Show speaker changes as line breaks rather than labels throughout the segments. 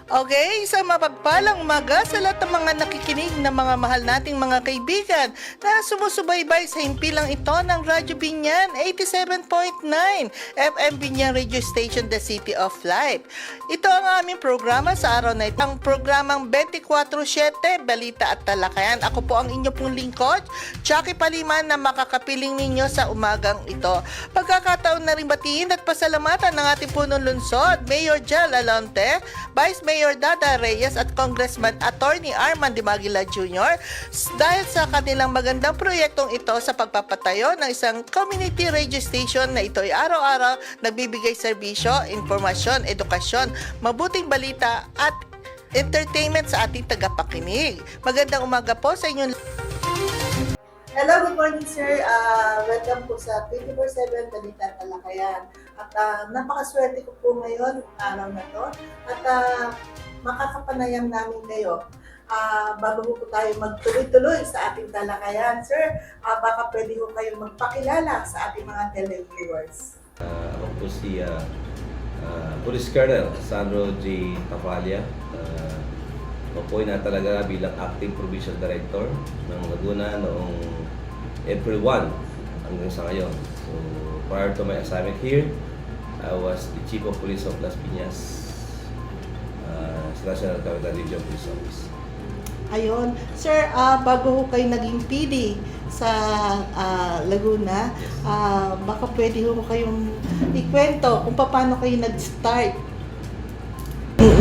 Okay, sa mapagpalang umaga sa lahat ng mga nakikinig na mga mahal nating mga kaibigan na sumusubaybay sa himpilang ito ng Radyo Binyan 87.9 FM Binyan Radio Station, The City of Life. Ito ang aming programa sa araw na ito, ang programang 24/7 Balita at Talakayan. Ako po ang inyo pong lingkod, Chucky Paliman, na makakapiling ninyo sa umagang ito. Pagkakataon na rin batiin at pasalamatan ng ating punong lungsod, Mayor Jel Alonte, Vice Mayor Dada Reyes at Congressman Attorney Arman Dimagila Jr. dahil sa kanilang magandang proyektong ito sa pagpapatayo ng isang community radio station na ito ay araw-araw nagbibigay serbisyo, informasyon, edukasyon, mabuting balita at entertainment sa ating tagapakinig. Magandang umaga po sa inyo. Hello, good morning sir. Welcome po sa 24/7 Balita at Talakayan. At napakaswerte ko po ngayon araw na to. At makakapanayam namin kayo. Bago po tayo magtuloy-tuloy sa ating talakayan, sir, baka pwede ko kayong magpakilala sa ating mga televiewers.
Ako po si Police Colonel Sandro J. Tavalia. Ako po ay natalaga bilang Acting Provincial Director ng Laguna noong April 1 hanggang sa ngayon. So, prior to my assignment here, I was the Chief of Police of Las Piñas sa National Capital Region Police Office.
Ayun. Sir, bago ho kayo naging PD sa Laguna, baka pwede ho kayong ikwento kung paano kayo nag-start.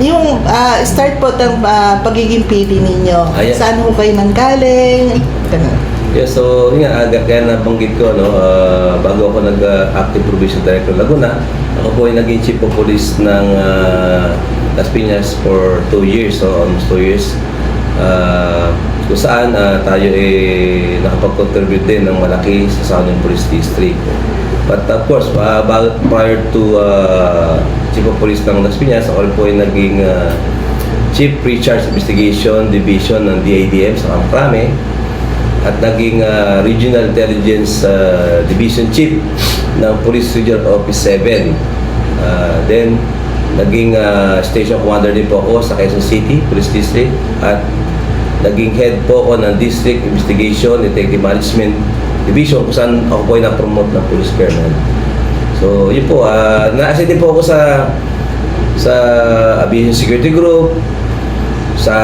Yung start po ng pagiging PD ninyo, saan ho kayo nanggaling?
Yeah, so yun nga, kaya nabanggit ko, no, bago ako nag-Active Provincial Director Laguna, ako po ay naging Chief of Police ng Las Piñas for 2 years, so almost 2 years. Kung saan tayo ay nakapag-contribute din ng malaki sa Southern Police District. But of course, prior to Chief of Police ng Las Piñas, ako po ay naging Chief Pre-Charge Investigation Division ng DIDM sa Camprame at naging Regional Intelligence Division Chief ng Police Regional Office 7. Then, naging Station Commander din po ako sa Quezon City Police District at naging head po ako ng District Investigation Detective Management Division kung saan ako po ay na-promote ng Police Colonel. So, yun po, na-assign din po ako sa Aviation Security Group, sa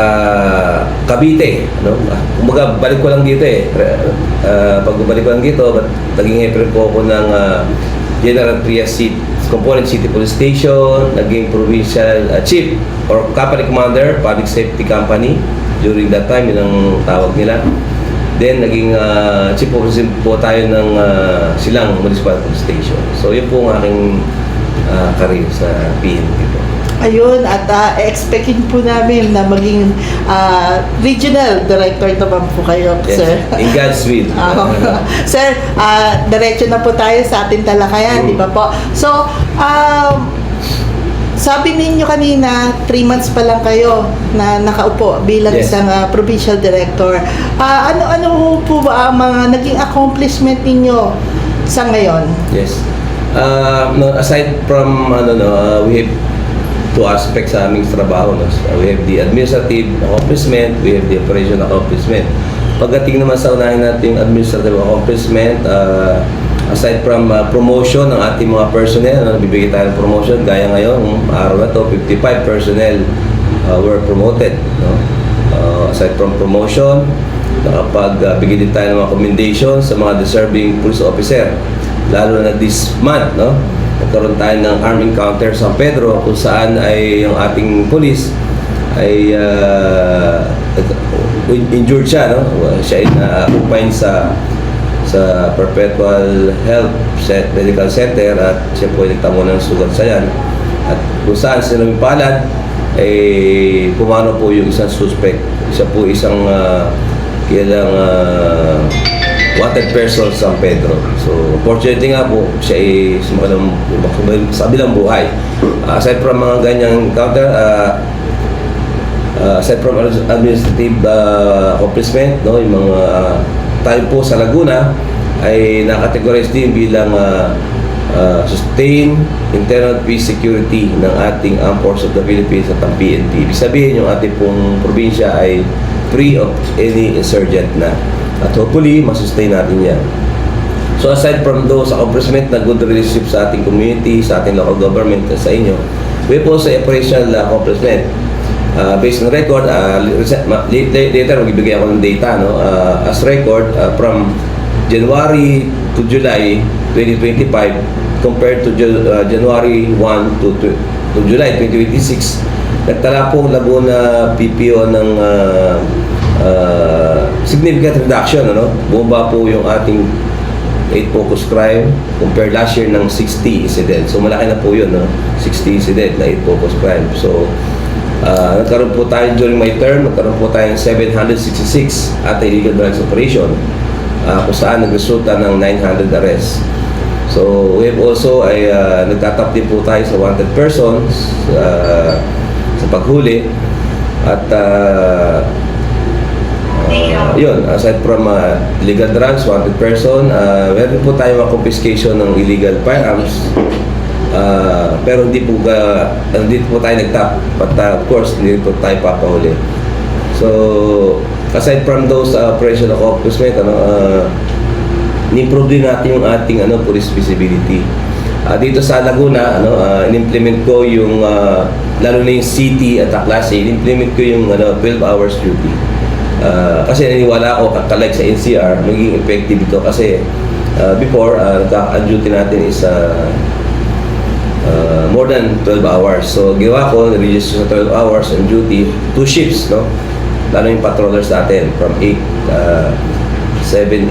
Cavite, no? Kumbaga, balik ko lang dito pagbalik ko lang dito, naging hepe po ako ng General Trias Component City Police Station, naging Provincial Chief or Company Commander, Public Safety Company. During that time, yun ang tawag nila. Then, naging Chief Officer po tayo ng Silang Municipal Police Station. So, yun po ang aking career sa PNP po.
Ayun, at expectin po namin na maging regional director naman po kayo,
yes,
sir.
In God's will.
Sir, diretso na po tayo sa ating talakayan, di ba po? So, sabi ninyo kanina, 3 months pa lang kayo na nakaupo bilang
yes,
isang provincial director. Ano po ba ang mga naging accomplishment ninyo sa ngayon?
Yes. No, aside from we have 2 aspects sa aming trabaho. No? We have the administrative accomplishment, we have the operational accomplishment. Pagdating naman sa unahin natin yung administrative accomplishment, aside from promotion ng ating mga personnel, nabibigay tayo ng promotion, gaya ngayon, araw na to, 55 personnel were promoted. No? Aside from promotion, nakapagbigay din tayo ng mga commendation sa mga deserving police officer. Lalo na this month, no? Nagkaroon tayo ng armed encounter sa San Pedro kung saan ay yung ating police ay injured siya, no? Siya ay na-confine sa Perpetual Health Medical Center at siya po ay nagtamo ng sugat sa yan. At kung saan sinampalad ay pumano po yung isang suspect. Siya po isang kilalang wanted person sa San Pedro. So, fortunately nga po, siya ay sa kabilang buhay. Aside from mga ganyang encounter, aside from administrative accomplishment, no, yung mga tayo po sa Laguna ay nakategorize din bilang sustain internal peace security ng ating Armed Forces of the Philippines at ang PNP. Ibig sabihin, yung ating pong probinsya ay free of any insurgent na. At hopefully, masustain natin yan. So aside from those accomplishment na good relationship sa ating community, sa ating local government, at sa inyo, we have also operational accomplishment. Based on record, later magbibigay ako ng data, no? As record, from January to July 2025 compared to January 1 to July 2026, nagtala po Laguna PPO ng significant reduction, ano? Bumaba po yung ating 8 focus crime compared last year ng 60 incident. So malaki na po yun, no? 60 incident na 8 focus crime. So nagkaroon po tayo during my term, nagkaroon po tayo ng 766 at illegal drugs operation, kung saan nagresulta ng 900 arrests. So we have also ay nagtatap din po tayo sa wanted persons sa paghuli at yun, aside from illegal drugs, wanted person, meron po tayo mga confiscation ng illegal firearms, pero hindi po tayo nagtap, but of course hindi po tayo papahuli. So aside from those operational accomplishment, ni-improve din natin yung ating police visibility. Dito sa Laguna, in-implement ko yung lalo na yung city at klase, in-implement ko yung 12 hours duty. Kasi naniniwala ako, like sa NCR, magiging effective ito kasi before, ang duty natin is more than 12 hours. So ginawa ko, na-reduce sa 12 hours on duty, 2 shifts, no? Lalo yung patrollers natin from 7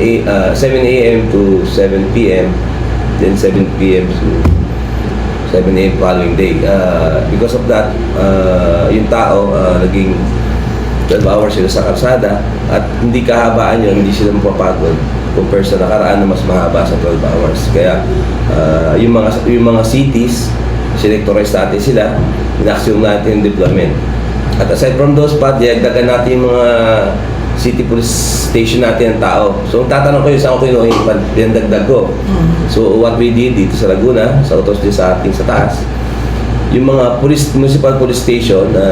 a.m. to 7 p.m. then 7 p.m. to 7 a.m. following day. Because of that, yung tao naging 12 hours sila sa kalsada at hindi kahabaan yun, hindi sila mapapagod compare sa nakaraan na mas mahaba sa 12 hours. Kaya yung mga cities, sinectorize natin sila, in-action natin yung deployment. At aside from those dagdagan natin yung mga city police station natin ng tao. So, tatanong kayo saan ko kinuha yung pinagdagdag ko. So, what we did dito sa Laguna, sa utos din sa ating sa taas, yung mga municipal police station na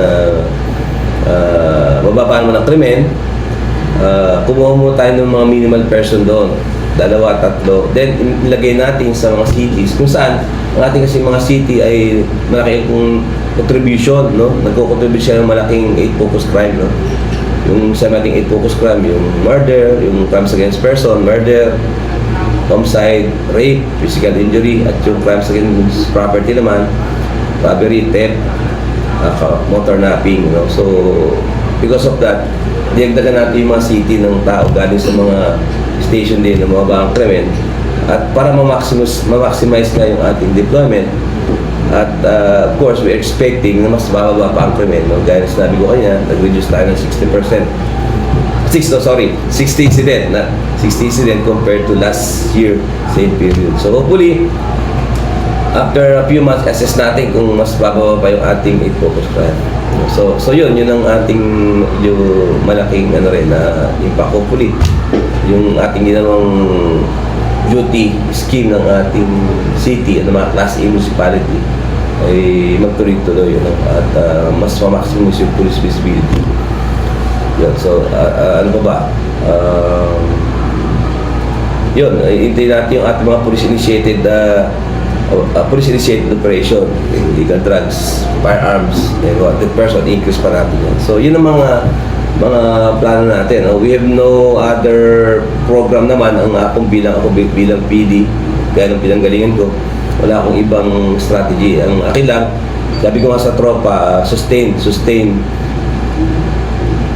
mababaan mo ng krimen, kumuha mo tayo ng mga minimal person doon. 2, 3. Then, ilagay natin sa mga cities kung saan ang ating kasi mga city ay malaking contribution, no? Nagko-contribute siya ng malaking 8 focus crime, no? Yung sa ating 8 focus crime, yung murder, yung crimes against person, murder, homicide, rape, physical injury, at yung crimes against property naman, robbery, theft, motor napping, no? So, because of that, diagdagan natin yung mga city ng tao galing sa mga station din ng mga bahang krimen at para ma-maximize na yung ating deployment at of course we're expecting na mas bababa pa ang krimen, no? Gaya na sinabi ko kanya, nag-reduce tayo ng 60% 60 incident na 60 incident compared to last year same period. So hopefully after a few months assess natin kung mas bababa pa yung ating 8 focus crime. So yun ang ating yung malaking rin na impact. Hopefully yung ating ginawang duty scheme ng ating city at ng mga Class A municipality ay magtuloy-tuloy, at mas ma-maximize yung police visibility. Yun, so ano pa ba? Yun, hintayin natin yung ating mga police-initiated operation, illegal drugs, firearms, and wanted person, increase pa natin yan. So yun ang mga plano natin. We have no other program naman. Ako bilang PD, kaya nung pinanggalingan ko, wala akong ibang strategy. Ang akin lang, sabi ko nga sa tropa, sustain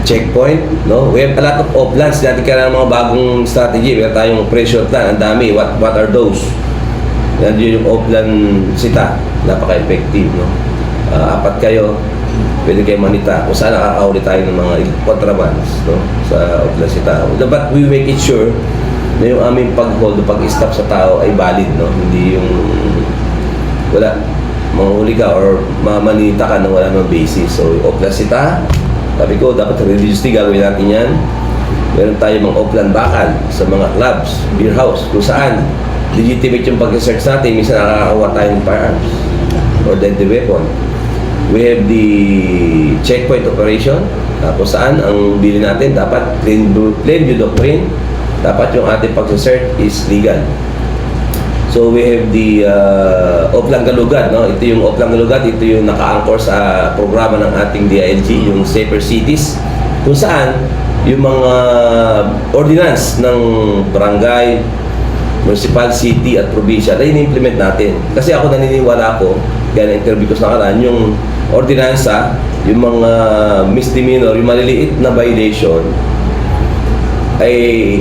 checkpoint, no? We have a lot of plans. Natin kailangan mga bagong strategy. Meron tayong operation plan, ang dami. What are those? Yan yung O-plan sita, napaka-effective, no? 4 kayo, pwede kayo manita kung saan nakakahuli tayo ng mga contrabands, no? Sa O-plan sita. But we make it sure na yung aming pag-hold o pag-stop sa tao ay valid, no? Hindi yung wala, manghuli ka or mamanita ka na wala ng basis. So, O-plan sita, sabi ko, dapat religiously gagawin natin yan. Meron tayo mga O-plan bakal sa mga clubs, beer house, kung saan legitimate yung pag-search natin, minsan nakakakuha tayo ng firearms or deadly weapon. We have the checkpoint operation, kung saan ang bili natin dapat plain view doctrine, dapat yung ating pag-search is legal. So we have the Oplang Galugad, no? Ito yung Oplang Galugad, ito yung naka-anchor sa programa ng ating DILG, yung Safer Cities, kung saan yung mga ordinance ng barangay, municipal, city at probinsya na in-implement natin. Kasi ako naniniwala ako, kaya na-interview ko sa nakaraan, yung ordinansa, yung mga misdemeanor, yung maliliit na violation, ay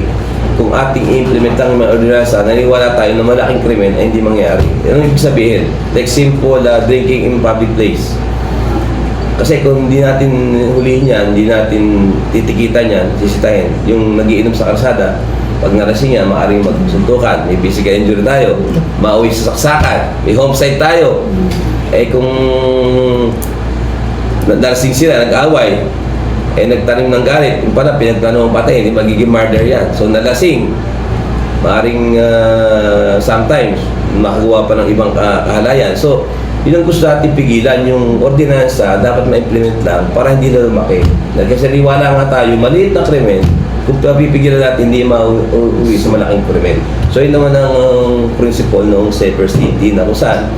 kung ating i-implement ang mga ordinansa, naniniwala tayo na malaking krimen ay hindi mangyari. Yan ang ibig sabihin. Like simple, drinking in public place. Kasi kung hindi natin hulihin yan, hindi natin titikitan yan, sisitahin, yung nagiinom sa kalsada, pag nalasing yan, maaaring magsuntukan, may physical injury tayo, mauwi sa saksakan, may homicide tayo. Eh kung nalasing sila, nag-away, nagtanim ng galit, yung pala pinagplano ang patay, hindi magiging murder yan. So nalasing, maaaring sometimes makagawa pa ng ibang kahalayan. So yun ang gusto natin pigilan, yung ordinansa dapat ma-implement lang para hindi na lumaki. Kasi niwala nga tayo, maliit na krimen, kung papipigilan natin, hindi mauwi sa malaking krimen. So yun naman ang principle ng Safer City na kung saan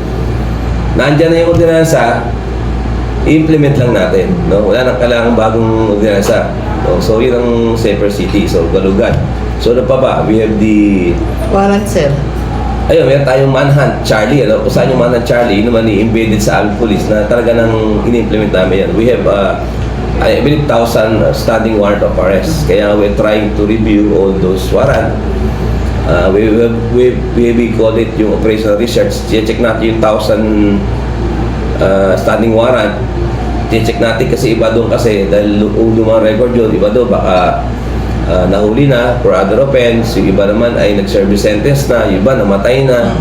nandyan na yung ordinansa, i-implement lang natin. No? Wala nang kailangang bagong ordinansa. No? So yun ang Safer City. So Galugad. So ano pa ba? We have the
Warrant, sir.
ayun, meron tayong Manhunt Charlie. Ano? Kung saan yung Manhunt Charlie, yun naman i-embedded sa aming police na talaga nang in-implement namin yan. We have I believe 1,000 standing warrant of arrest. Kaya we're trying to review all those warrant. We call it yung operational research. Check natin yung 1,000 standing warrant. Check natin kasi iba doon kasi dahil lumang record yun, iba doon baka nahuli na for other offense, yung iba naman ay nag-service sentence na, yung iba namatay na.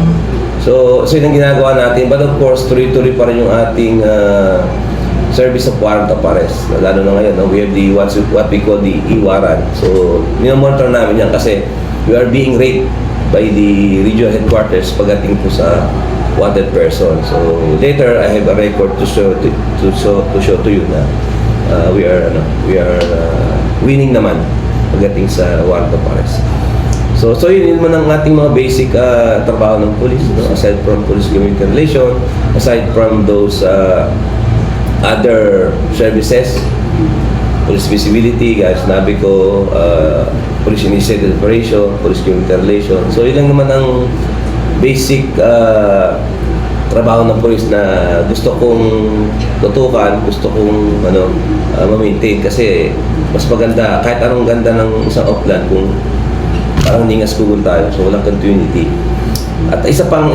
So yun ang ginagawa natin. But of course, tuloy-tuloy pa rin yung ating service of warrant of arrest. Lalo na ngayon, no? We have the what we call the e-warrant. So, minomonitor namin yan kasi we are being rated by the regional headquarters pagdating po sa wanted person. So, later, I have a record to show to you na we are winning naman pagdating sa warrant of arrest. So yun naman ang ating mga basic trabaho ng police, no? Aside from police community relation, aside from those other services, police visibility, guys, sinabi ko, police initiated operation, police community relation. So yun lang naman ang basic trabaho ng police na gusto kong tutukan, gusto kong ma-maintain kasi mas maganda, kahit anong ganda ng isang offline kung parang hindi nga school tayo, so walang continuity. At isa pang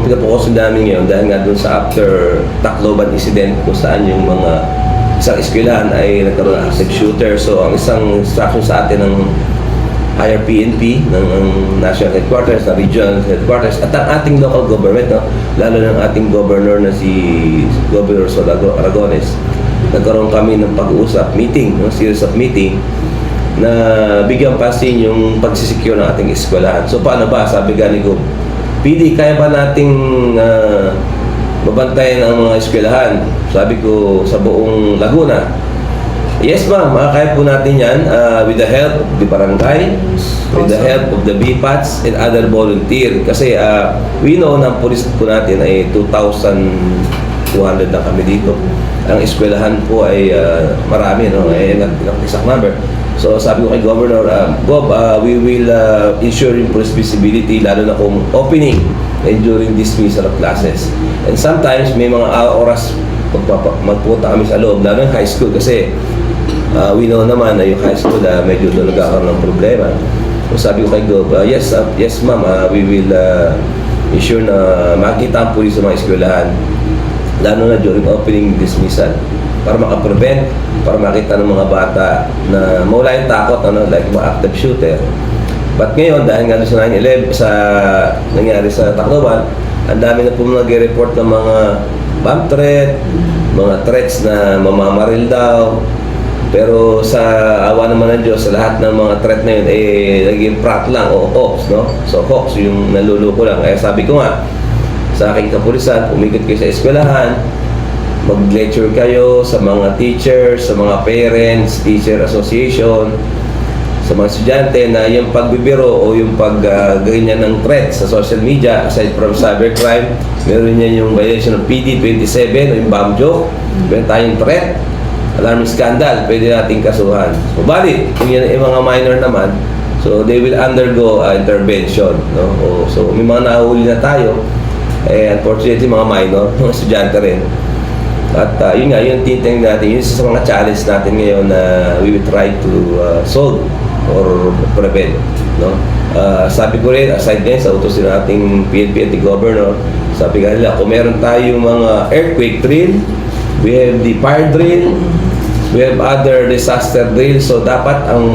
pinapokusin namin ngayon dahil nga dun sa after Tacloban incident kung saan yung mga isang eskwelahan ay nagkaroon ng active shooter. So ang isang instruction sa atin ng higher PNP, ng national headquarters, ng regional headquarters, at ang ating local government, no? Lalo ng ating governor na si Governor Solago Aragones. Nagkaroon kami ng pag-uusap, meeting, no? Series of meeting na bigyan pansin yung pagsisecure ng ating eskwelahan. So paano ba? Sabi gani ko, PD, kaya ba nating mabantayan ang mga eskwelahan? Sabi ko, sa buong Laguna. Yes ma'am, kaya po natin yan with the help of the barangay, with the help of the BPATs and other volunteer. Kasi we know na ang police po natin ay 2,200 lang kami dito. Ang eskwelahan po ay marami, no? Not exact number. So sabi ko kay Governor, Gob, we will ensure yung police visibility lalo na kung opening and during dismissal of classes. And sometimes may mga oras magpunta kami sa loob, lalo yung high school kasi we know naman na yung high school medyo doon nagkakaroon ng problema. So sabi ko kay Gob, yes ma'am, we will ensure na makita ang police sa mga eskwelahan lalo na during opening dismissal para makaprevent, para makita ng mga bata na mawala yung takot, like mga active shooter. But ngayon, dahil nga sa 9/11, sa nangyari sa Tacloban, ang dami na po nag-report ng mga bomb threat, mga threats na mamamaril daw. Pero sa awa naman ng Diyos, sa lahat ng mga threat na yun, naging prank lang o hoax, no? So hoax, yung naluluko lang. Kaya sabi ko nga, sa aking kapulisan, umikot kayo sa eskwelahan, mag-lecture kayo sa mga teachers, sa mga parents, teacher association, sa mga estudyante na yung pagbibiro o yung pag-ganyan ng threat sa social media, aside from cybercrime, meron yan yung violation ng PD 27 o yung bomb joke, meron tayong threat, alarming scandal, pwede nating kasuhan. So, bali, kung yan yung mga minor naman, so they will undergo intervention. No? So, may mga nahuli na tayo, unfortunately, mga minor, mga estudyante rin. At yun nga, yung tinitang natin, yun sa mga challenge natin ngayon na we will try to solve or prevent. No? Sabi ko rin, aside din sa utos din nating PNP at Governor, sabi nga nila, kung meron tayong mga earthquake drill, we have the fire drill, we have other disaster drill, so dapat ang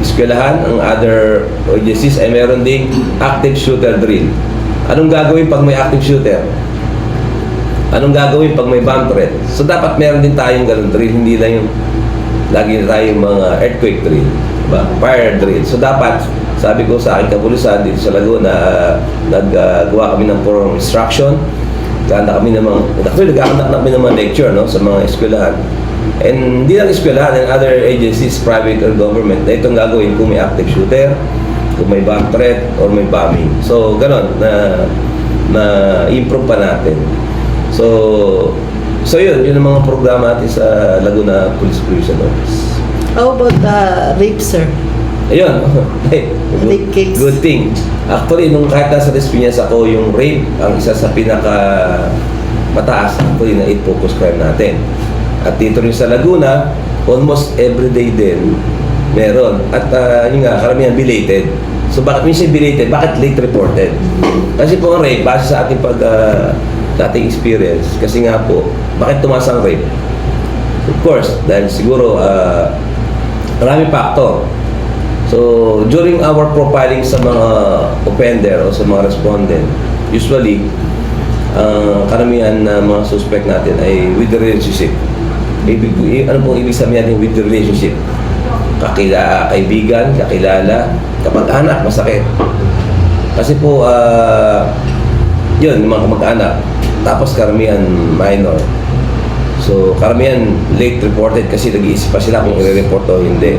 eskwelahan, ang other agencies ay meron ding active shooter drill. Anong gagawin pag may active shooter? Anong gagawin pag may bomb threat? So dapat meron din tayong ganun drill, hindi lang yung lagi na tayong mga earthquake drill, diba? Fire drill. So dapat, sabi ko sa aking kapulisan dito sa Laguna, naggawa kami ng forum instruction. Nagkanda kami ng mga lecture, no, sa mga eskwelahan. And hindi lang eskwelahan, and other agencies, private or government, na itong gagawin kung may active shooter, kung may bomb threat, or may bombing. So, ganon, na improve pa natin. So yun ang mga programa natin sa Laguna Police Provision Office.
How about rape, sir?
Ayun.
Rape case.
Good thing. Actually, nung kahit nasa Las Piñas ako, yung rape, ang isa sa pinaka mataas actually na 8 focus crime natin. At dito rin sa Laguna, almost every day din meron. At yun nga, karamihan belated. So bakit minsan belated? Bakit late reported? Kasi po ang rape, base sa ating dating experience, kasi nga po, bakit tumaas ang rape? Of course, dahil siguro maraming factor. So, during our profiling sa mga offender o sa mga respondent, usually, karamihan na mga suspect natin ay with the relationship. Ano pong ibig sabihin natin with the relationship? Kaibigan, kakilala, kapag-anak, masakit. Kasi po, yun, yung mga kamag-anak. Tapos karamihan minor. So, karamihan late reported kasi nag-iisip pa sila kung i-report o hindi.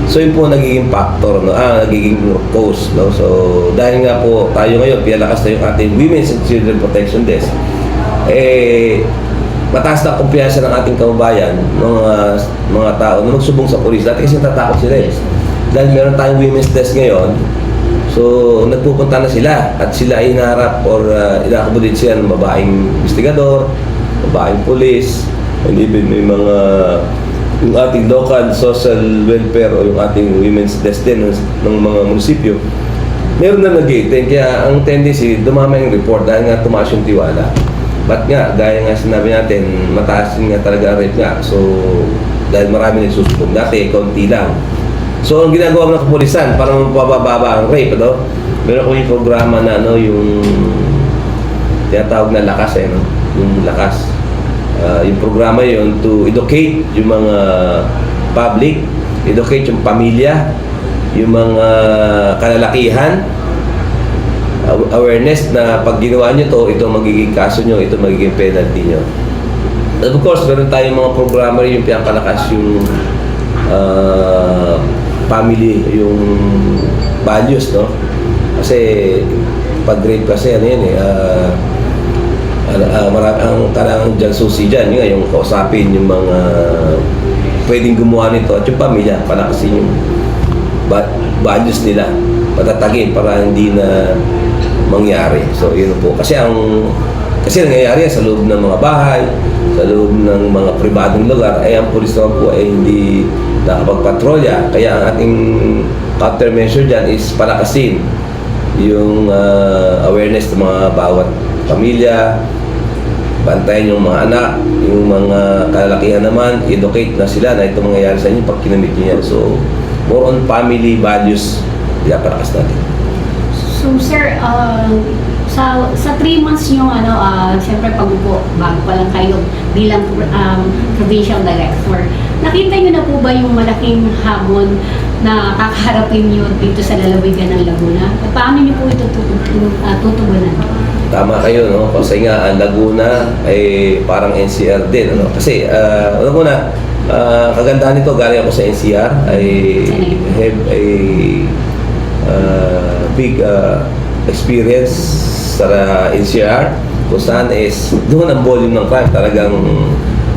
So, yun po nagiging factor, no? Nagiging cause, no? So, dahil nga po tayo ngayon, pinalakas na yung ating Women's and Children Protection Desk, mataas na kumpiyansa ng ating kababayan, mga tao na magsubong sa polis. Dati kasi natatakot sila eh. Dahil meron tayong Women's Desk ngayon, so, nagpupunta na sila at sila ay hinaharap or inakabudit sila ng babaeng investigador, babaeng polis, and even may mga yung ating local social welfare o yung ating women's desk din ng mga munisipyo. Meron na nag-attend, kaya ang tendency, dumama yung report dahil nga tumaas yung tiwala. But nga, gaya nga sinabi natin, mataas nga talaga ang rate nga. So, dahil marami nagsusubong. Dati, kaunti lang. So, ang ginagawa ng kapulisan para mapababa ang rape, no? Meron ko yung programa na, no, yung tinatawag na lakas, no? Yung lakas. Yung programa yun to educate yung mga public, educate yung pamilya, yung mga kalalakihan, awareness na pag ginawa nyo to, ito magiging kaso nyo, ito magiging penalty nyo. And of course, meron tayong mga programa rin yung pinakalakas yung family, yung values, no? Kasi pag rape kasi ano yan ang kailangan dyan susi dyan, yung kausapin yung mga pwedeng gumawa nito at yung pamilya, palakasin yung values nila, patatagin para hindi na mangyari. So yun po, kasi nangyayari sa loob ng mga bahay, sa loob ng mga pribadong lugar, ay ang pulis naman po ay hindi nakapagpatrolya. Kaya ang ating countermeasure dyan is palakasin yung awareness ng mga bawat pamilya, bantayan yung mga anak, yung mga kalalakihan naman, educate na sila na ito mangyayari sa inyo pag kinamit nyo yan. So, more on family values, pinapalakas natin.
So, sir, sa 3 months yung siyempre pag-upo, bago pa lang kayo bilang provincial director, nakita nyo na po ba yung malaking hamon na kakaharapin nyo dito sa lalawigan ng Laguna? Paano nyo po ito tutugunan?
Tama kayo, no? Kasi nga, ang Laguna ay parang NCR din, ano? Kasi, una, kagandahan nito, galing ako sa NCR, I have a big experience sa NCR, kung saan is, doon ang volume ng crime talagang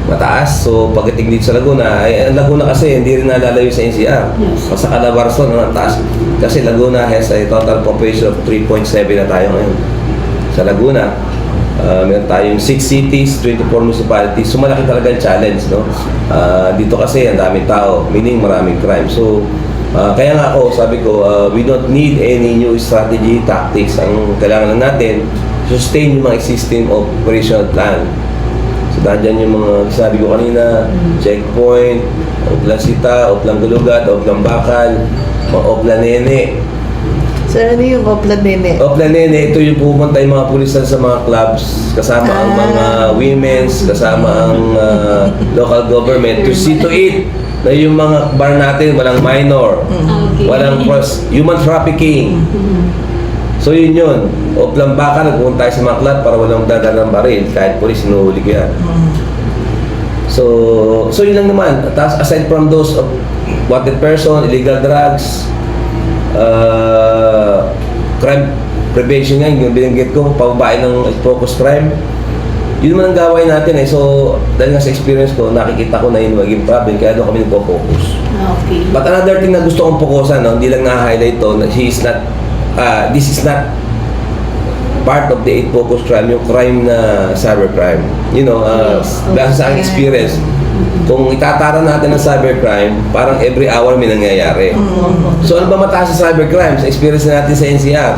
mataas. So, pagdating dito sa Laguna, ang Laguna kasi hindi rin nalalayo sa NCR.
Yes.
Sa Calabarzon, ang taas. Kasi Laguna has a total population of 3.7 na tayo ngayon. Sa Laguna, meron tayong 6 cities, 24 municipalities. So, malaki talaga ang challenge, no? Dito kasi, ang daming tao, meaning maraming crime. So, kaya nga ako, sabi ko, we don't need any new strategy, tactics. Ang kailangan lang natin, sustain yung mga existing operational plan. So, dahil yung mga sabi ko kanina, checkpoint, Oplan Sita, Oplan Gulugat, Oplan Bakal, Oplan Nene.
Sir, ano yung Oplan Nene?
Oplan Nene, ito yung pupunta yung mga pulisan sa mga clubs, kasama ang mga women's, kasama ang local government to see to it na yung mga bar natin walang minor,
Okay.
walang human trafficking. So yun yun. Oplan Baka, nagpupunta tayo sa mga club para walang dadala ng baril. Kahit police, sinuhuli ko yan. So yun lang naman. Tapos aside from those of wanted person, illegal drugs, crime prevention yan, yung binanggit ko, pababae ng focus crime. Yun naman ang gawin natin eh. So, dahil nga sa experience ko, nakikita ko na yun maging problem, kaya doon kami nagpo-focus.
Okay.
But another thing na gusto kong focusan, no, hindi lang na-highlight to, na this is not part of the 8 focus crime, yung crime na cybercrime. You know,
Yes.
dahil sa aking experience, kung itatara natin ng cybercrime, parang every hour may nangyayari. So ano ba mataas sa cybercrime? Sa experience natin sa NCR.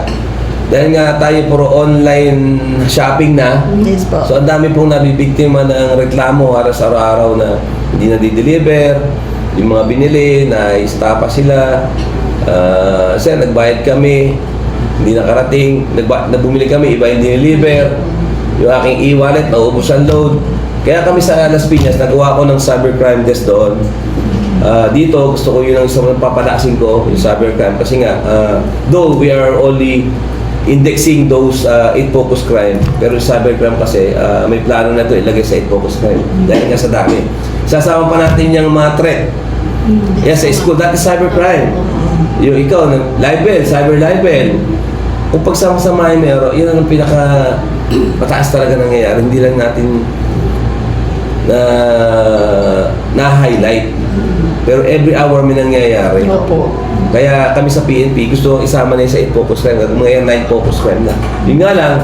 Dahil nga tayo puro online shopping na,
Yes po.
so ang dami pong nabibiktima ng reklamo halos araw-araw na hindi na di-deliver, yung mga binili, na istapa sila. Sir, nagbayad kami, hindi nakarating, nabumili kami, iba hindi deliver, yung aking e-wallet, naubos ang load. Kaya kami sa Las Piñas, nagawa ko ng cybercrime desk doon. Dito, gusto ko yun ang isang papalaksin ko, yung cybercrime. Kasi nga, though we are only indexing those 8 focus crime, pero yung cybercrime kasi, may plano na ito ilagay sa 8 focus crime. Dahil nga sa dami. Sasama pa natin yung mga threat. Yes, sa school, that is cybercrime. Yung ikaw, libel, cyber libel. Kung pagsama-samahin mo, yun ang pinaka mataas talaga nangyayari. Hindi lang natin na-highlight. Pero every hour may nangyayari.
Opo.
Kaya kami sa PNP, gusto kong isama na yun sa 8 focus crime. Mga 9 focus crime na. Yun nga lang,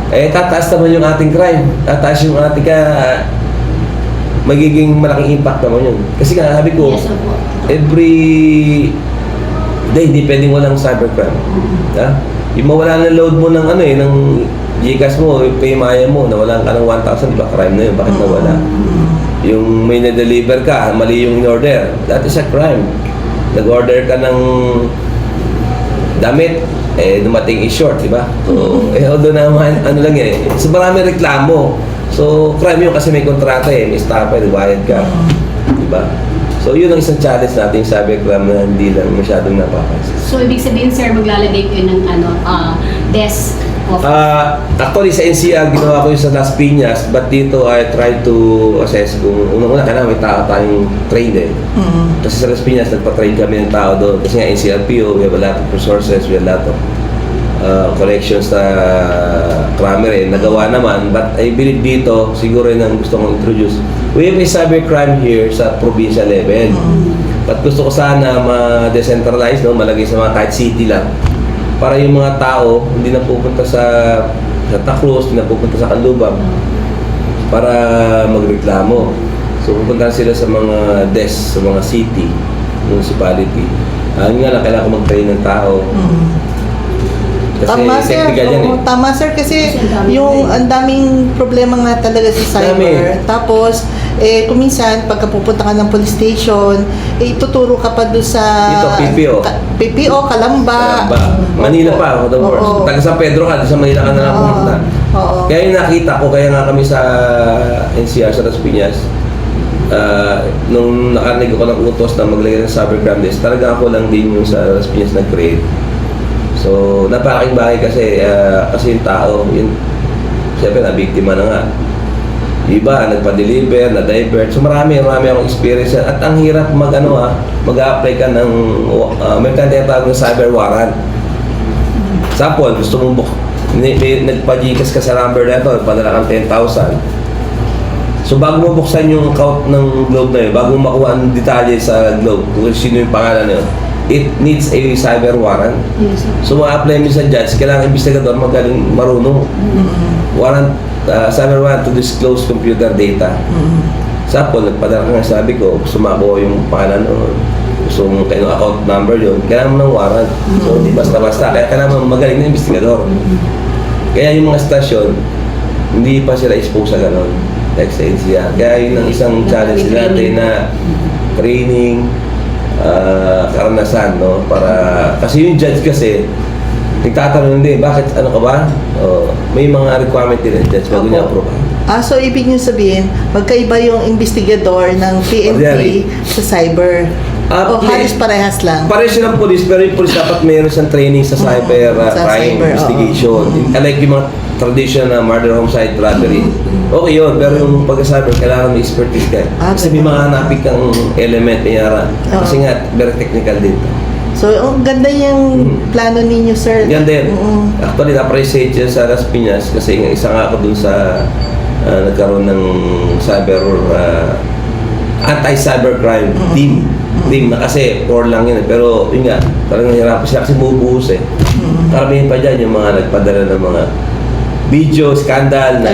tataas naman yung ating crime. Tataas yung ating magiging malaking impact naman yun. Kasi nga, sabi ko,
Yes, opo.
every day, hindi pwedeng walang cybercrime. Yung mawala ng load mo ng ng Gcash mo, yung Paymaya mo, nawalan ka ng 1,000, diba crime na yun? Bakit nawala? Yung may na-deliver ka, mali yung in-order, that is a crime. Nag-order ka ng damit, dumating is-short, diba? So, although naman, lang yan so marami reklamo. So, crime yun kasi may kontrata may stapa, bayad ka. Diba? So, yun ang isang challenge natin sa cybercrime na hindi lang masyadong napapansin.
So, ibig sabihin, sir, maglalagay kayo ng desk of...
Actually, sa NCR, ginawa ko yung sa Las Piñas, but dito I try to assess kung unang-una, kailangan may tao tayong trained Kasi sa Las Piñas, nagpa-train kami ng tao doon. Kasi nga NCRPO, we have a lot of resources, we have a lot of collections na crime nagawa naman, but I believe dito siguro yun ang gusto kong introduce. We have a cybercrime here sa provincial level, but gusto ko sana ma-decentralize, malagay sa mga kahit city lang, para yung mga tao hindi na pupunta sa Santa Cruz, hindi na pupunta sa Canlubang para magreklamo. So pupunta sila sa mga desk, sa mga city, municipality. Yun nga lang, kailangan ko mag-train ng tao. Kasi
Tama sir.
technical yan
Oo, tama sir kasi yung ang daming problema nga talaga sa cyber.
Dami.
Tapos kung minsan pagka pupunta ka ng police station, ituturo ka pa doon sa
Dito, PPO.
PPO, Kalamba.
Manila pa, the worst.
Oo.
Taga San Pedro ka, sa Manila ka na lang pumunta.
Oo.
Kaya yung nakita ko, kaya nga kami sa NCR, sa Las Piñas, nung nakarinig ako ng utos na maglagay ng cybercrime list, talaga ako lang din yung sa Las Piñas nag-create. So, napakaking bagay kasi yung tao, yun, siyempre nabiktima na nga. Iba, nagpa-deliver, na-divert. So, marami akong experience yan. At ang hirap mag-apply ka ng, may tinatawag ng cyber warrant. Sample, gusto mong nagpa-GCash ka sa number na ito, padala kang 10,000. So bago mo buksan yung account ng Globe na yun, bago mo makuha ang detalye sa Globe, kung sino yung pangalan na yun, it needs a cyber warrant.
Yes, sir.
So ma-apply mo sa judge, kailangan investigador magaling marunong. Warrant, cyber warrant to disclose computer data. Sample, nagpadala ka nga, sabi ko, gusto makuha yung pangalan nun, gusto mong kayo account number yun, kailangan mo ng warrant. So hindi basta-basta, kaya kailangan mo magaling na investigador. Kaya yung mga stasyon, hindi pa sila expose sa ganon. Excellence. Kaya yun ang isang challenge natin na training, karanasan, no? Para, kasi yung judge kasi, nagtatanong din, bakit, ano ka ba? May mga requirement din ang judge bago niya approve.
So ibig niyo sabihin, magkaiba yung investigador ng PNP
Ordinary.
sa cyber. O halos parehas lang.
Parehas silang police, pero yung police dapat mayroon siyang training sa cyber
Sa
crime
cyber,
investigation. Unlike yung mga traditional na murder, homicide, robbery. Okay yun, pero yung pagka-cyber, kailangan may expertise ka. Kasi may mga hanapin kang element, kasi nga, very technical din.
So, ang ganda yung plano ninyo, sir.
Yan din. Actually, na-appreciate yan sa Las Piñas kasi isa nga ako dun sa nagkaroon ng cyber anti-cybercrime team na kasi 4 lang yun pero yun nga talagang hirapan siya kasi bubuhos karamihan pa dyan yung mga nagpadala ng mga video, scandal na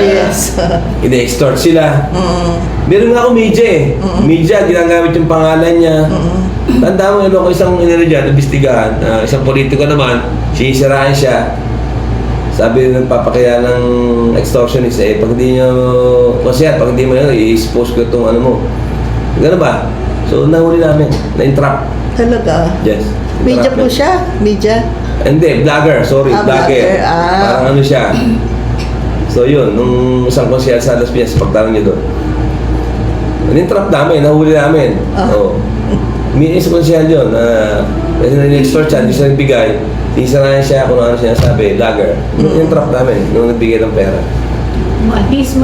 ina-extort sila. Meron nga ako media ginagamit yung pangalan niya. Tanda mo yun ako isang dyan, nabestigahan, isang politiko naman, sinisiraan siya. Sabi nung nagpapakaya ng extortionist pag hindi nyo, pag hindi mo yun, i-expose ko itong ano mo. Gano'n ba? So, nahuli namin. Na-entrap.
Talaga?
Yes.
Media po siya? Media?
Hindi, vlogger. Sorry, vlogger.
vlogger.
Parang ano siya. So, yun. Nung isang konsyal sa Las Piñas, pagtanong niyo doon. Na-entrap namin. Nahuli namin. May isang konsyal yun. Kasi na-extort siya. Hindi siya nagbigay. Isarayan siya kung ano siya sabi. Vlogger. Na-entrap namin nung nagbigay ng pera.
At least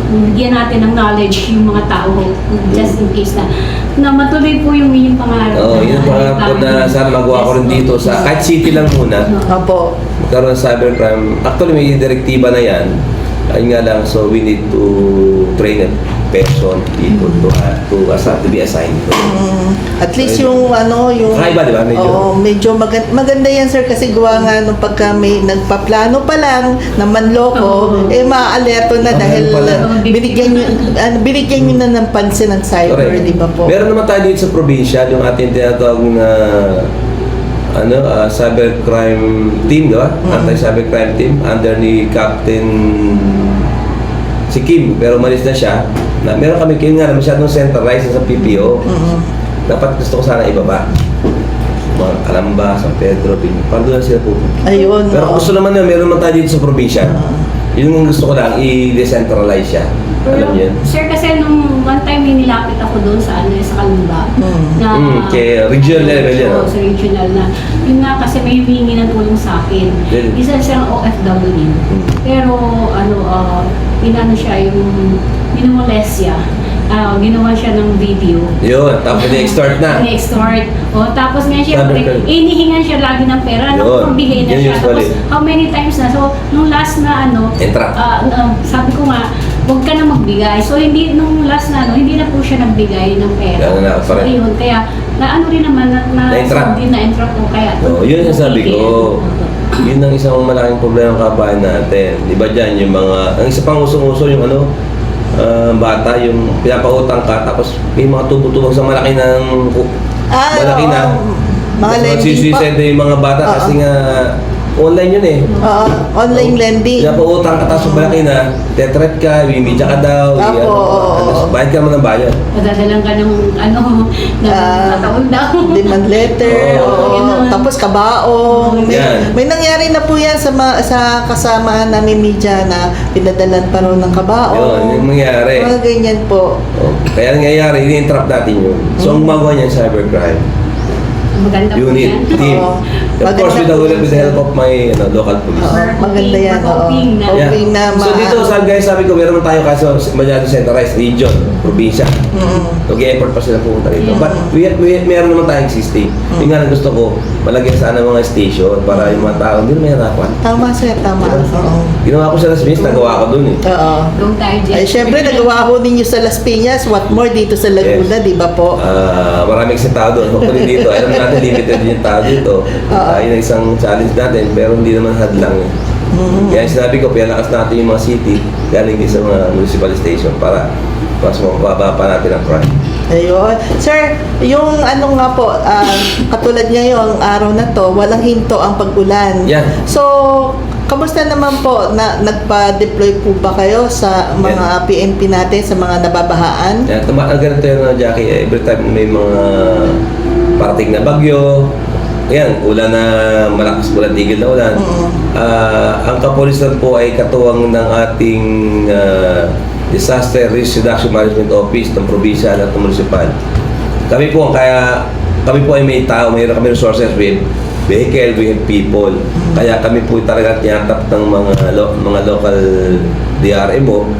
bigyan natin ng knowledge yung mga tao just in case na matuloy po yung pangarap.
Yun ang pangarap ko na sana magawa ko rin dito sa kahit city lang muna.
Opo.
Magkaroon ng cybercrime. Actually, may direktiba na yan. Ayun nga lang, so we need to train a person people to be assigned.
At least yung yung
Kaiba, di ba?
medyo maganda yan, sir, kasi gawa nga nung pagka may nagpaplano pa lang na manloko, ma-alerto na dahil binigyan nyo na ng pansin ng cyber, di ba po?
Meron naman tayo dito sa probinsya, yung ating tinatawag na cybercrime team, di ba? Anti-cybercrime team under ni Captain si Kim, pero malis na siya. Meron kami kayo nga na masyadong centralized sa PPO. Dapat gusto ko sana ibaba. Mga Calamba, San Pedro, paano doon sila pupunta?
Ayun.
Pero gusto naman na meron naman tayo dito sa probinsya. Yun yung gusto ko lang, i-decentralize siya. Alam niyo yun?
Sir, kasi nung one time may nilapit ako doon sa Calamba.
Kaya regional level yan.
Sa regional na. Yun nga kasi may humingi ng tulong sa akin. Isa siyang OFW. Pero inano siya yung minumolest siya. Ginawa siya ng video.
Yun, tapos ni-extort na.
Ni-extort. Tapos nga siyempre, inihingan siya lagi ng pera. Nagbigay na siya. Tapos, how many times na? So, nung last na sabi ko nga, huwag ka na magbigay. So, nung last na hindi na po siya nagbigay ng pera. So, ayun. Kaya, rin naman, na-entrap ko. Kaya,
yun yung sabi ko. Yun ang isang malaking problema ng kabayan natin. Di ba dyan, yung mga, ang isa pang usong-uso yung bata, yung pinapautang ka, tapos may mga tubo-tubog sa malaki ng mga lending pa. Yung mga bata kasi nga online yun eh.
Online lending.
Kaya po utang ka tapos malaki na, tetret ka, imimidya ka daw, bayad ka naman ng bayad.
Madadalang ka ng taon daw.
Demand letter,
Oo.
tapos kabaong.
Yan.
May nangyari na po yan sa kasamaan namin media na pinadalan pa rin ng kabaong.
Yun, yung mangyari.
Mga ganyan po.
Kaya nangyayari, ini-entrap natin yun. So, ang gumagawa niyan cybercrime
Maganda po
unit,
yan.
team.
Oo.
Of course, with the help of my local police.
Maganda yan.
Hoping na.
Yeah.
Hoping na
So dito sabi ko, meron tayo kaso masyado centralized region, probinsya. Nag-effort pa sila pumunta dito.
Yeah.
But meron naman tayong existing. Yung nga lang gusto ko, malagyan sana mga station para yung mga tao, hindi na mahirapan.
Tama sir, tama. Oo.
Ginawa ko sa Las Piñas, nagawa ko dun eh.
Oo.
Go tayo dyan.
Ay, syempre, nagawa ko ninyo sa Las Piñas. What more dito sa Laguna,
Yes.
di ba po?
Maraming kasi tao doon. Hopefully dito, alam natin limited yung tao dito. Yun ang isang challenge natin, pero hindi naman hadlang eh. Kaya sinabi ko, pinalakas natin yung mga city, galing din sa mga municipal station para mas mababa pa natin ang crime.
Ayun. Sir, yung ano nga po, katulad ngayong araw na to, walang hinto ang pag-ulan.
Yan.
So, kamusta naman po na nagpa-deploy po ba kayo sa mga PNP natin, sa mga nababahaan?
Yan, ganito yung Jackie, every time may mga parating na bagyo, yan, ulan na malakas, ulan, tigil na ulan. Ang kapulisan po ay katuwang ng ating Disaster Risk Reduction Management Office ng probinsya at ng municipal. Kami po ay may tao, mayroon kami resources with vehicle, we have people. Kaya kami po talaga tiyatap ng mga local DRMO.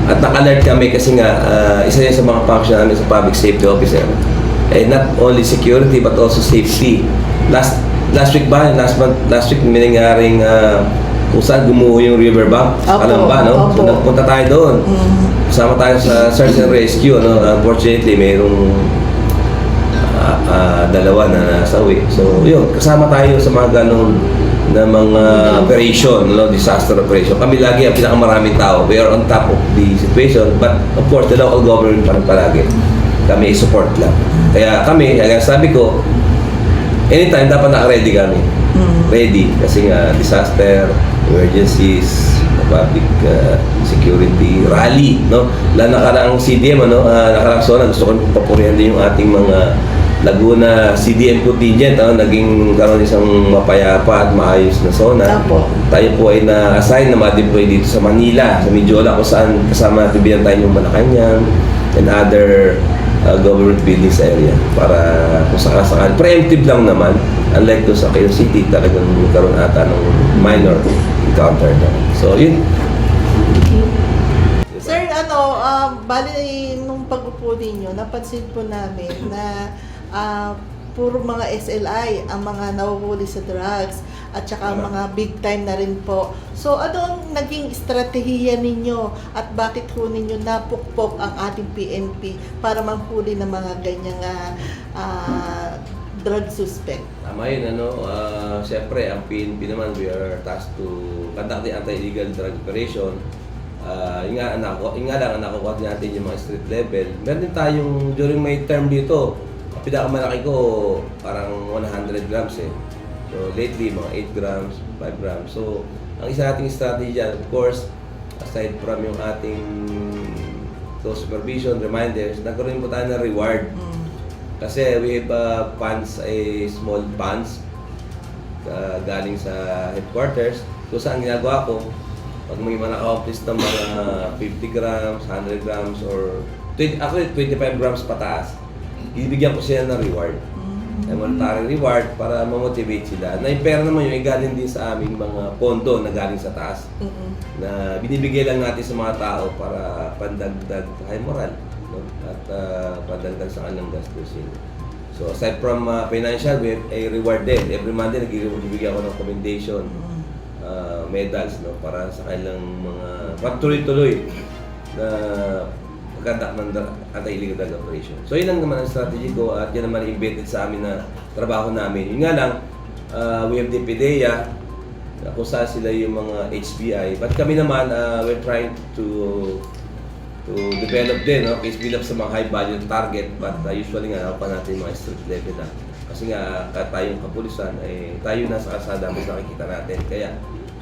At naka-alert kami kasi nga isa yan sa mga function namin sa public safety officer. Not only security but also safety. Last week may nangyaring kung saan gumuho yung riverbank, alam ba, no? So nagpunta tayo doon. Kasama tayo sa search and rescue, no? Unfortunately, mayroong dalawa na nasawi. So, yun, kasama tayo sa mga ganong na mga operation, no? Disaster operation. Kami lagi ang pinakamaraming tao. We are on top of the situation, but of course, the local government pa rin palagi. Kami support lang. Kaya kami, sabi ko, anytime dapat naka-ready kami. Ready. Kasi nga, disaster, emergencies, public security, rally, no? Nakaraang CDM, nakaraang zona, gusto ko papurihan din yung ating mga Laguna CDM contingent, naging karoon isang mapayapa at maayos na zona. Tayo po ay na-assign na ma-deploy dito sa Manila, sa Medjola, kung saan kasama natin binantayan yung Malacanang and other government buildings area para kung sakasakal. Preemptive lang naman, unlike to sa Quezon City, talagang karoon ata ng minor encounter na. So, yun.
Sir, bali nung pag-upo ninyo, napansin po namin na puro mga SLI ang mga nahuhuli sa drugs at saka mga big time na rin po. So, ano ang naging estratehiya ninyo at bakit po ninyo napukpok ang ating PNP para manghuli ng mga ganyang drug suspect?
Tama yun, siyempre, ang PNP naman, we are tasked to conduct the anti-illegal drug operation. Yung nga lang, nakukuha natin yung mga street level. Meron din tayong, during my term dito, pinakamalaki ko parang 100 grams eh. So lately, mga 8 grams, 5 grams. So, ang isa nating strategy dyan, of course, aside from yung ating supervision, reminders, nagkaroon po tayo ng reward. Kasi we have funds, small funds, galing sa headquarters. So saan ginagawa ko, pag may mga naka-accomplish ng mga 50 grams, 100 grams, or 25 grams pataas, ibigyan ko sila ng reward. Monetary reward para ma-motivate sila. Na yung pera naman yung galing din sa aming mga pondo na galing sa taas. Na binibigay lang natin sa mga tao para pandagdag high moral, no? At pandagdag sa kanilang gastusin. So aside from financial, we have a reward din. Every Monday, nagbibigyan ako ng commendation, medals, no? Para sa kanilang mga pagtuloy-tuloy na pagkandak ng anti-illegal drug operation. So yun lang naman ang strategy ko at yan naman embedded sa amin na trabaho namin. Yun nga lang, we have the PDEA, kung saan sila yung mga HBI. But kami naman, we're trying to develop din, no? Case build up sa mga high value target. But usually nga, pa natin mga street level na Kasi nga, tayong kapulisan, tayo nasa kalsada mas nakikita natin. Kaya,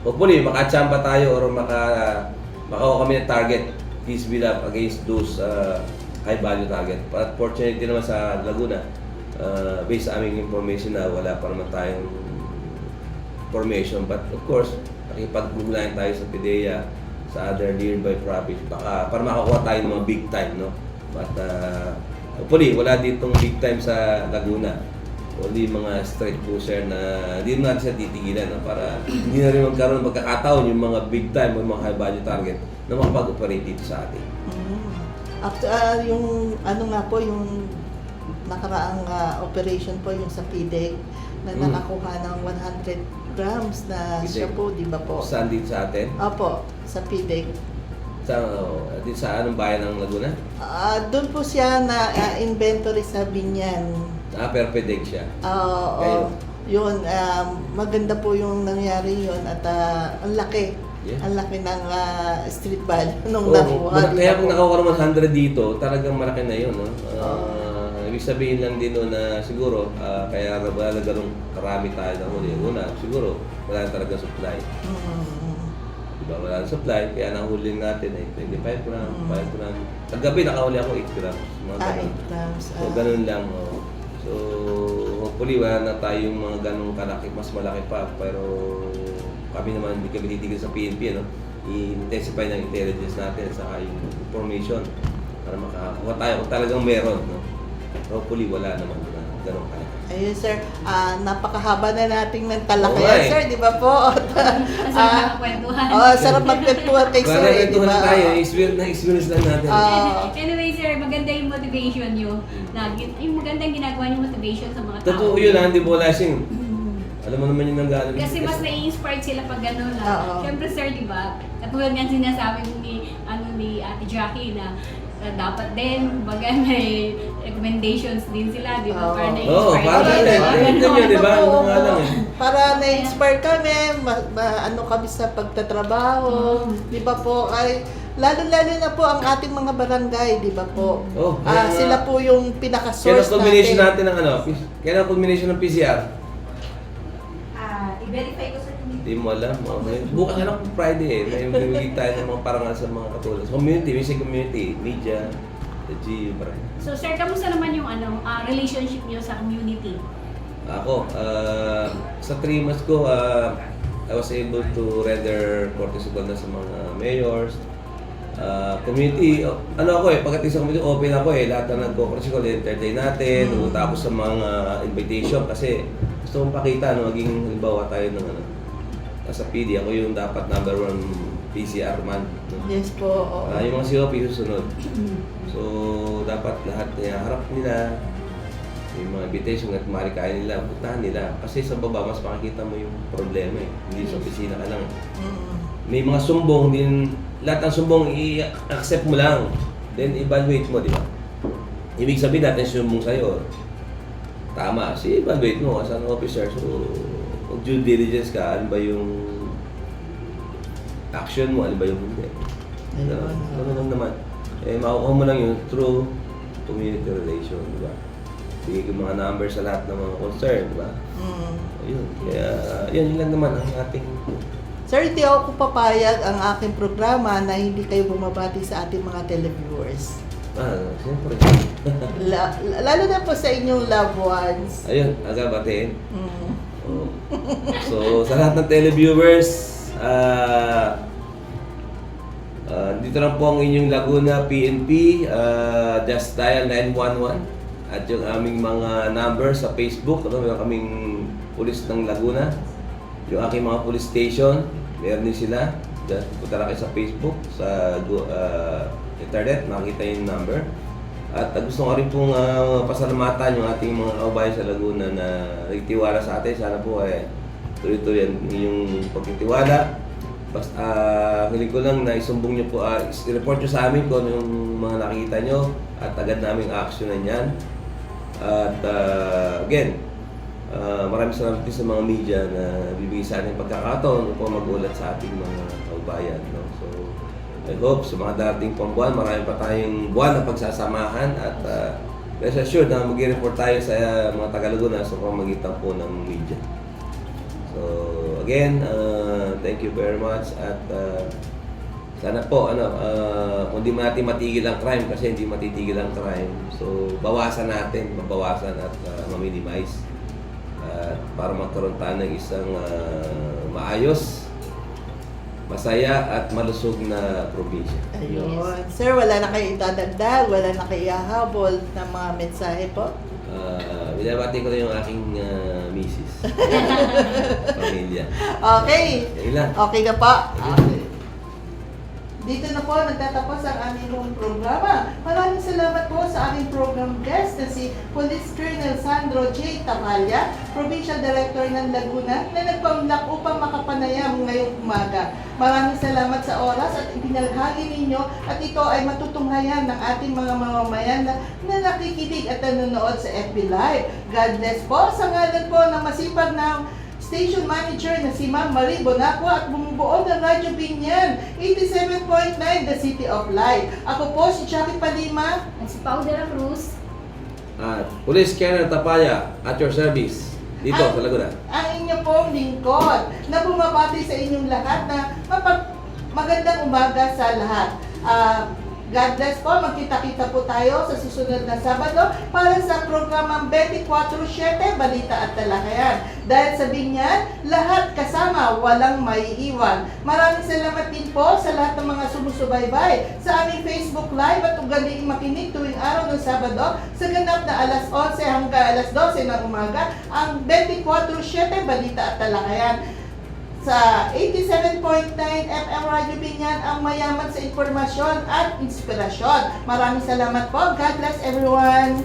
hopefully, makachamba tayo or makakuha kami ng target. Peace be up against those high value target. But fortunately naman sa Laguna, based sa aming information na wala pa naman tayong information. But of course, nakipag-ugnayan tayo sa PDEA, sa other nearby province, baka para makakuha tayo ng mga big time, no? But hopefully, wala ditong big time sa Laguna. Only mga straight cruiser na hindi natin siya titigilan, no? Para hindi na rin magkaroon ng pagkakataon yung mga big time o mga high value target na makapag-operate dito sa atin.
Yung ano nga po, yung nakaraang operation po yung sa PDEG na nakakuha ng 100 grams na
PDEG.
siya po, di ba po?
Saan dito sa atin?
Opo, sa PDEG.
Dito sa anong bayan ng Laguna?
Doon po siya na inventory sa Binyan.
Perpedeg siya.
Oo. Yun, maganda po yung nangyari yun at ang laki.
Yeah.
Ang laki ng street value nung
Oo,
nakuha.
kaya
di
kung
ba po?
nakuha ng 100 dito, talagang malaki na yun. No? Ibig sabihin lang din no, na siguro, kaya wala ganun karami tayo ng huli. Una, siguro, wala na talaga supply. Diba, wala na supply, kaya nahuli natin 25 grams, 5 grams. Kagabi nakahuli ako 8 grams. Mga
8 grams.
So, ganun lang. Oh. So, hopefully, wala na tayong mga ganung kalaki, mas malaki pa. Pero kami naman hindi kami titigil sa PNP, no? I-intensify ng intelligence natin sa yung information para makakuha tayo kung talagang meron, no? Hopefully, wala naman na ganung kalaki.
Ayun sir, napakahaba na nating ng talakayan
Okay.
sir, di ba po?
Ang sarap makakwentuhan.
Sarap magkwentuhan kay sir,
Para
di
ito
ba?
na tayo, experience lang natin.
Anyway sir, maganda yung motivation nyo. Yung magandang ginagawa yung motivation sa mga tao.
Totoo yun, hindi po lasing. Alam mo naman yung nanggano.
Kasi mas nai-inspired sila pag gano'n
Oo.
lang. Siyempre sir, di ba? Katulad nga sinasabi ni Ate Jackie na dapat din, baga may recommendations din sila, di ba?
Oo.
Para
Oo,
na-inspire
para
sila.
din.
Ganun.
Tingnan nyo, di ba?
Oo,
Ano nga lang eh.
Para na-inspire kami, ano kami sa pagtatrabaho, di ba po? Ay, lalo-lalo na po ang ating mga barangay, di ba po?
Oh, kaya nga.
Sila po yung
Kaya
pinaka-source
ang combination
natin.
natin ng ano? Kaya ang combination ng PCR?
I-verify ko sa
Hindi mo alam. Okay. Bukas na lang Friday eh. May bibigay tayo ng mga parangal sa mga katulad. Sa community, music community, media, the GU, parang.
So sir, kamusta naman yung relationship niyo sa community?
Ako, sa 3 months ko, I was able to render cortisol na sa mga mayors, community, ano ako pagdating sa community, open ako lahat na nagko-cortisol, entertain natin, tapos sa mga invitation, kasi gusto kong pakita, maging halimbawa tayo ng sa PD, ako yung dapat number 1 PCR man. No?
Yes po. Oo.
Yung mga COP susunod. So, dapat lahat harap nila, yung mga invitation at marikain nila, puntahan nila. Kasi sa baba, mas makikita mo yung problema Hindi sa opisina ka lang. May mga sumbong din, lahat ng sumbong i-accept mo lang. Then evaluate mo, di ba? Ibig sabihin natin sumbong sa'yo. Tama, evaluate mo as an officer. So, kung due diligence ka, ano ba yung action mo, ano ba yung hindi. Ano lang naman. Makukuha mo lang yun through community relation, di ba? Bigay ko mga numbers sa lahat ng mga concern, di ba? Ayun. Kaya, yun lang naman ang ating...
Sir, hindi ako papayag ang aking programa na hindi kayo bumabati sa ating mga televiewers.
Siyempre.
Lalo na po sa inyong loved ones.
Ayun, aga batiin. So, sa lahat ng televiewers, dito lang po ang inyong Laguna PNP, just dial 911 at yung aming mga number sa Facebook, meron kaming pulis ng Laguna, yung aking mga police station, meron din sila, just punta lang kayo sa Facebook, sa internet, makikita yung number. At gusto ko rin pong pasalamatan yung ating mga kababayan sa Laguna na nagtiwala sa atin. Sana po tuloy-tuloy yung pagtitiwala. Basta hiling ko lang na isumbong nyo po, i-report nyo sa amin kung ano yung mga nakikita nyo at agad naming actionan yan. At again, maraming salamat din sa mga media na bibigay sa ating pagkakataon upang mag-ulat sa ating mga kababayan. No? So, I hope sa mga darating pang buwan, marami pa tayong buwan na pagsasamahan at rest assured na mag-report tayo sa mga taga-Laguna sa pamamagitan po ng media. So, again, thank you very much at sana po, kung di natin matigil ang crime kasi hindi matitigil ang crime. So, bawasan natin, mabawasan at ma-minimize para magkaroon tayo ng isang maayos, masaya at malusog na probinsya.
Ayun. Sir, wala na kayo idadagdag, wala na kayo ihahabol ng mga mensahe po?
Binabati ko na yung aking misis. Pamilya.
Okay.
Yun lang.
Okay na po. Okay. Dito na po nagtatapos ang aming programa. Maraming salamat po sa aming program guest na si Police Colonel Sandro J. Tamalla, Provincial Director ng Laguna, na nagpaunlak upang makapanayam ngayong umaga. Maraming salamat sa oras at ibinalhagi ninyo at ito ay matutunghayan ng ating mga mamamayan na nakikinig at nanonood sa FB Live. God bless po sa ngalan po ng masipag na Station Manager na si Ma'am Marie Bonaco at bumubuo ng Radyo Binyan 87.9 The City of Light. Ako po si Jackie Palima
At si Pao de la Cruz.
At Police Colonel Tapaya at your service dito sa Laguna.
ang inyo pong lingkod na bumabati sa inyong lahat na magandang umaga sa lahat. God bless po. Magkita-kita po tayo sa susunod na Sabado para sa programang 24/7 Balita at Talakayan. Dahil sa Binyan, lahat kasama, walang maiiwan. Maraming salamat din po sa lahat ng mga sumusubaybay sa aming Facebook Live at ugaliing makinig tuwing araw ng Sabado sa ganap na alas 11 hanggang alas 12 ng umaga ang 24/7 Balita at Talakayan. Sa 87.9 FM Radio Binyan, ang mayaman sa informasyon at inspirasyon. Maraming salamat po. God bless everyone.